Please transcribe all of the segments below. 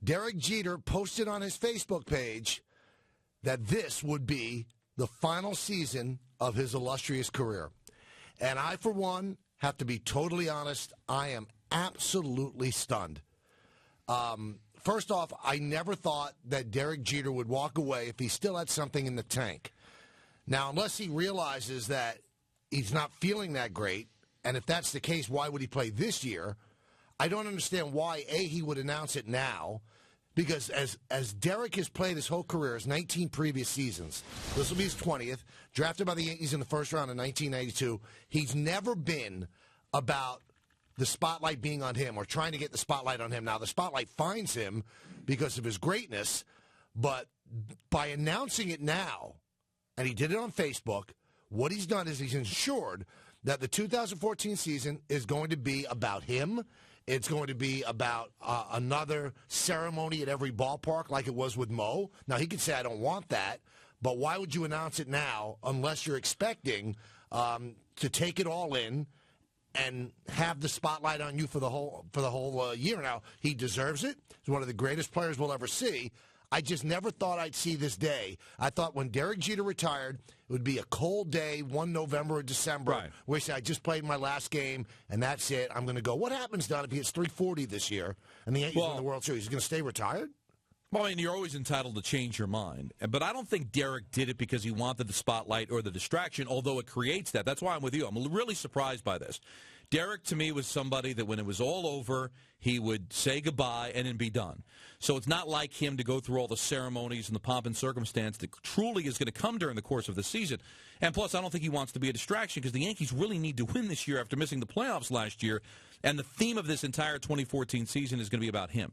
Derek Jeter posted on his Facebook page that this would be the final season of his illustrious career. And I, for one, have to be totally honest, I am absolutely stunned. First off, I never thought that Derek Jeter would walk away if he still had something in the tank. Now, unless he realizes that he's not feeling that great, and if that's the case, why would he play this year? I don't understand why, A, he would announce it now, because as Derek has played his whole career, his 19 previous seasons, this will be his 20th, drafted by the Yankees in the first round in 1992, he's never been about the spotlight being on him or trying to get the spotlight on him. Now, the spotlight finds him because of his greatness, but by announcing it now, and he did it on Facebook, what he's done is he's ensured that the 2014 season is going to be about him. It's going to be about another ceremony at every ballpark like it was with Mo. Now, he could say, I don't want that, but why would you announce it now unless you're expecting to take it all in and have the spotlight on you for the whole year? Now, he deserves it. He's one of the greatest players we'll ever see. I just never thought I'd see this day. I thought when Derek Jeter retired, it would be a cold day, 1 November or December, right, where he said, I just played my last game, and that's it. I'm going to go. What happens, Don, if he hits 340 this year and the Yankees win the World Series? He's going to stay retired? Well, I mean, you're always entitled to change your mind. But I don't think Derek did it because he wanted the spotlight or the distraction, although it creates that. That's why I'm with you. I'm really surprised by this. Derek, to me, was somebody that when it was all over, he would say goodbye and then be done. So it's not like him to go through all the ceremonies and the pomp and circumstance that truly is going to come during the course of the season. And plus, I don't think he wants to be a distraction because the Yankees really need to win this year after missing the playoffs last year. And the theme of this entire 2014 season is going to be about him.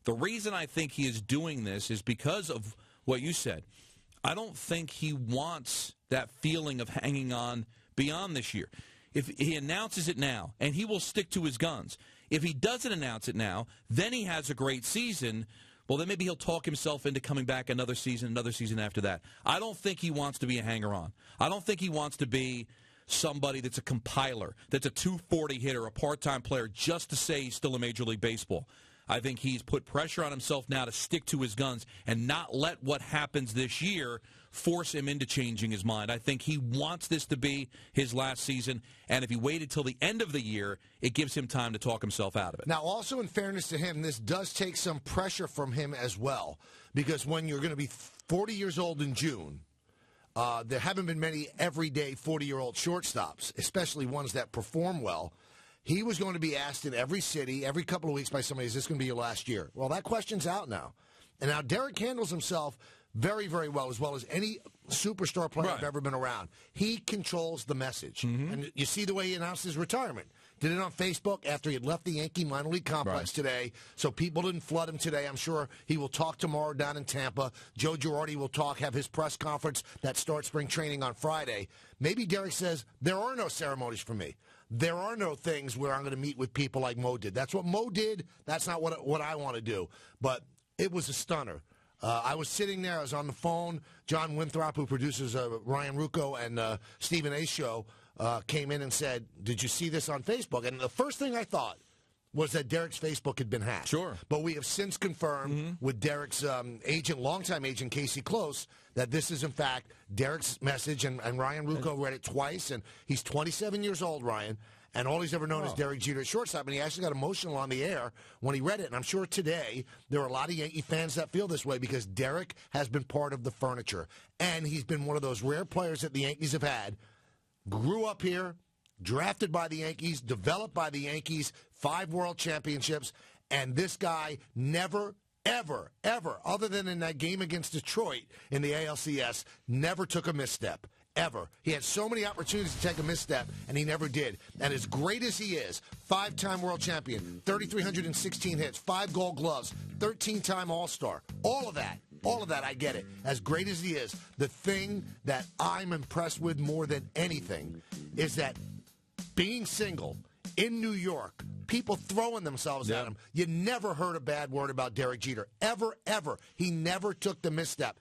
The reason I think he is doing this is because of what you said. I don't think he wants that feeling of hanging on beyond this year. If he announces it now, and he will stick to his guns. If he doesn't announce it now, then he has a great season. Well, then maybe he'll talk himself into coming back another season after that. I don't think he wants to be a hanger-on. I don't think he wants to be somebody that's a compiler, that's a 240 hitter, a part-time player, just to say he's still in Major League Baseball. I think he's put pressure on himself now to stick to his guns and not let what happens this year force him into changing his mind. I think he wants this to be his last season, and if he waited till the end of the year, it gives him time to talk himself out of it. Now, also in fairness to him, this does take some pressure from him as well, because when you're going to be 40 years old in June, there haven't been many everyday 40-year-old shortstops, especially ones that perform well. He was going to be asked in every city, every couple of weeks by somebody, is this going to be your last year? Well, that question's out now. And now Derek handles himself very, very well as any superstar player I've ever been around. He controls the message. Mm-hmm. And you see the way he announced his retirement. Did it on Facebook after he had left the Yankee minor league complex today, so people didn't flood him today. I'm sure he will talk tomorrow down in Tampa. Joe Girardi will have his press conference that starts spring training on Friday. Maybe Derek says, there are no ceremonies for me. There are no things where I'm going to meet with people like Mo did. That's what Mo did. That's not what I want to do. But it was a stunner. I was sitting there. I was on the phone. John Winthrop, who produces Ryan Rucco and Stephen A's show, came in and said, did you see this on Facebook? And the first thing I thought was that Derek's Facebook had been hacked. Sure. But we have since confirmed with Derek's longtime agent, Casey Close, that this is, in fact, Derek's message, and Ryan Rucco read it twice, and he's 27 years old, Ryan, and all he's ever known is Derek Jeter at shortstop, and he actually got emotional on the air when he read it, and I'm sure today there are a lot of Yankee fans that feel this way because Derek has been part of the furniture, and he's been one of those rare players that the Yankees have had, grew up here, drafted by the Yankees, developed by the Yankees, 5 world championships, and this guy never, ever, other than in that game against Detroit in the ALCS, never took a misstep. Ever. He had so many opportunities to take a misstep, and he never did. And as great as he is, 5-time world champion, 3,316 hits, 5 Gold Gloves, 13-time All-Star, all of that, I get it. As great as he is, the thing that I'm impressed with more than anything is that being single in New York, people throwing themselves at him, you never heard a bad word about Derek Jeter. Ever. He never took the misstep.